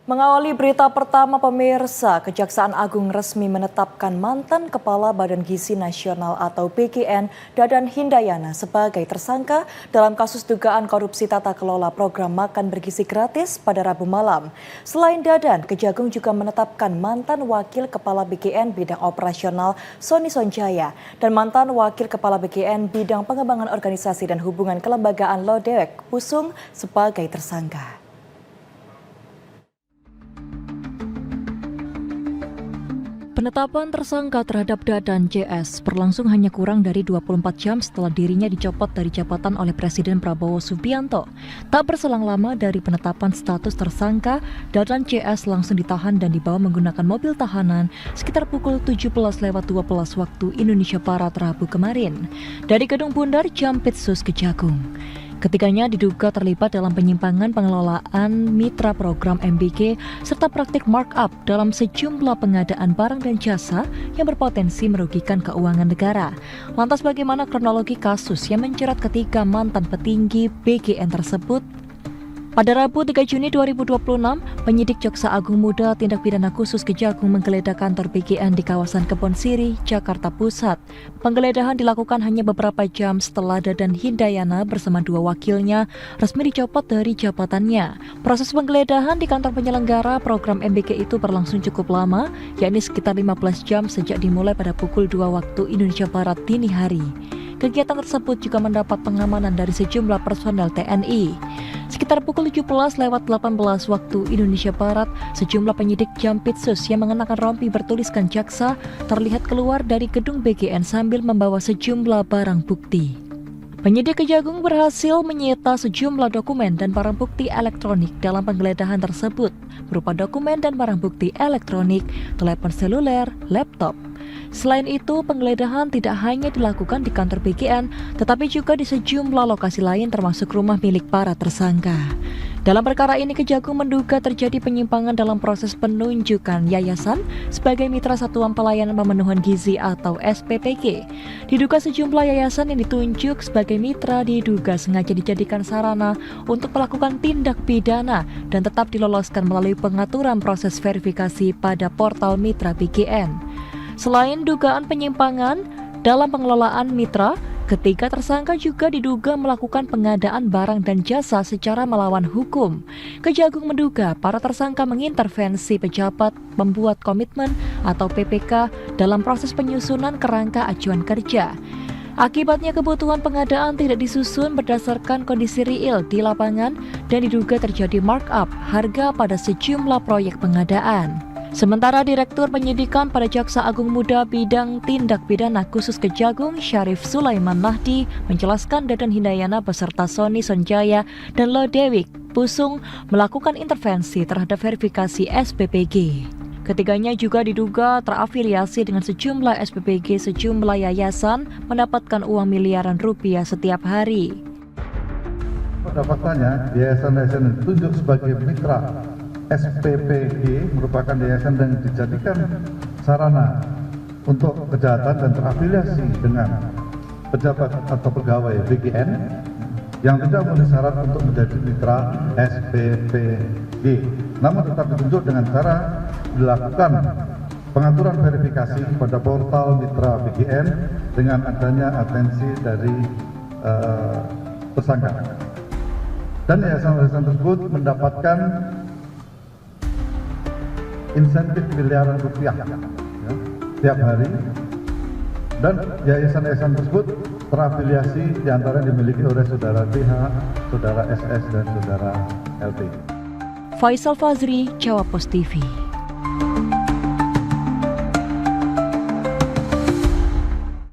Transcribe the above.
Mengawali berita pertama pemirsa, Kejaksaan Agung resmi menetapkan mantan Kepala Badan Gizi Nasional atau BGN Dadan Hindayana sebagai tersangka dalam kasus dugaan korupsi tata kelola program makan bergizi gratis pada Rabu malam. Selain Dadan, Kejagung juga menetapkan mantan Wakil Kepala BGN Bidang Operasional Sony Sonjaya dan mantan Wakil Kepala BGN Bidang Pengembangan Organisasi dan Hubungan Kelembagaan Lodewijk Pusung sebagai tersangka. Penetapan tersangka terhadap Dadan JS berlangsung hanya kurang dari 24 jam setelah dirinya dicopot dari jabatan oleh Presiden Prabowo Subianto. Tak berselang lama dari penetapan status tersangka, Dadan JS langsung ditahan dan dibawa menggunakan mobil tahanan sekitar pukul 17.12 waktu Indonesia Barat Rabu kemarin dari Gedung Bundar Jampitsus Kejagung. Ketiganya diduga terlibat dalam penyimpangan pengelolaan mitra program MBG serta praktik markup dalam sejumlah pengadaan barang dan jasa yang berpotensi merugikan keuangan negara. Lantas bagaimana kronologi kasus yang menjerat ketiga mantan petinggi BGN tersebut? Pada Rabu 3 Juni 2026, penyidik Jaksa Agung Muda Tindak Pidana Khusus Kejagung menggeledah kantor BGN di kawasan Kebon Sirih, Jakarta Pusat. Penggeledahan dilakukan hanya beberapa jam setelah Dadan Hindayana bersama dua wakilnya resmi dicopot dari jabatannya. Proses penggeledahan di kantor penyelenggara program MBG itu berlangsung cukup lama, yakni sekitar 15 jam sejak dimulai pada pukul 2 waktu Indonesia Barat dini hari. Kegiatan tersebut juga mendapat pengamanan dari sejumlah personel TNI. Sekitar pukul 17.18 waktu Indonesia Barat, sejumlah penyidik Jampitsus yang mengenakan rompi bertuliskan jaksa terlihat keluar dari gedung BGN sambil membawa sejumlah barang bukti. Penyidik Kejagung berhasil menyita sejumlah dokumen dan barang bukti elektronik dalam penggeledahan tersebut, berupa dokumen dan barang bukti elektronik, telepon seluler, laptop. Selain itu, penggeledahan tidak hanya dilakukan di kantor BGN, tetapi juga di sejumlah lokasi lain termasuk rumah milik para tersangka. Dalam perkara ini, Kejagung menduga terjadi penyimpangan dalam proses penunjukan yayasan sebagai Mitra Satuan Pelayanan Pemenuhan Gizi atau SPPG. Diduga sejumlah yayasan yang ditunjuk sebagai mitra diduga sengaja dijadikan sarana untuk melakukan tindak pidana dan tetap diloloskan melalui pengaturan proses verifikasi pada portal Mitra BGN. Selain dugaan penyimpangan dalam pengelolaan mitra, ketiga tersangka juga diduga melakukan pengadaan barang dan jasa secara melawan hukum. Kejagung menduga para tersangka mengintervensi pejabat membuat komitmen atau PPK dalam proses penyusunan kerangka acuan kerja. Akibatnya kebutuhan pengadaan tidak disusun berdasarkan kondisi real di lapangan dan diduga terjadi markup harga pada sejumlah proyek pengadaan. Sementara Direktur Penyidikan pada Jaksa Agung Muda Bidang Tindak Pidana Khusus Kejagung Syarif Sulaiman Mahdi menjelaskan Dadan Hindayana beserta Sony Sonjaya dan Lodewijk Pusung melakukan intervensi terhadap verifikasi SPPG. Ketiganya juga diduga terafiliasi dengan sejumlah SPPG sejumlah yayasan mendapatkan uang miliaran rupiah setiap hari. Pada faktanya, yayasan-yayasan yang ditunjuk sebagai mitra SPPG merupakan yayasan yang dijadikan sarana untuk kejahatan dan terafiliasi dengan pejabat atau pegawai BGN yang tidak memenuhi syarat untuk menjadi mitra SPPG, namun tetap ditunjuk dengan cara dilakukan pengaturan verifikasi pada portal mitra BGN dengan adanya atensi dari tersangka. Dan yayasan-yayasan tersebut mendapatkan insentif miliaran rupiah tiap hari, dan yayasan-yayasan tersebut terafiliasi diantara dimiliki oleh saudara TH, saudara SS, dan saudara LP. Faisal Fazri, Jawa Post TV.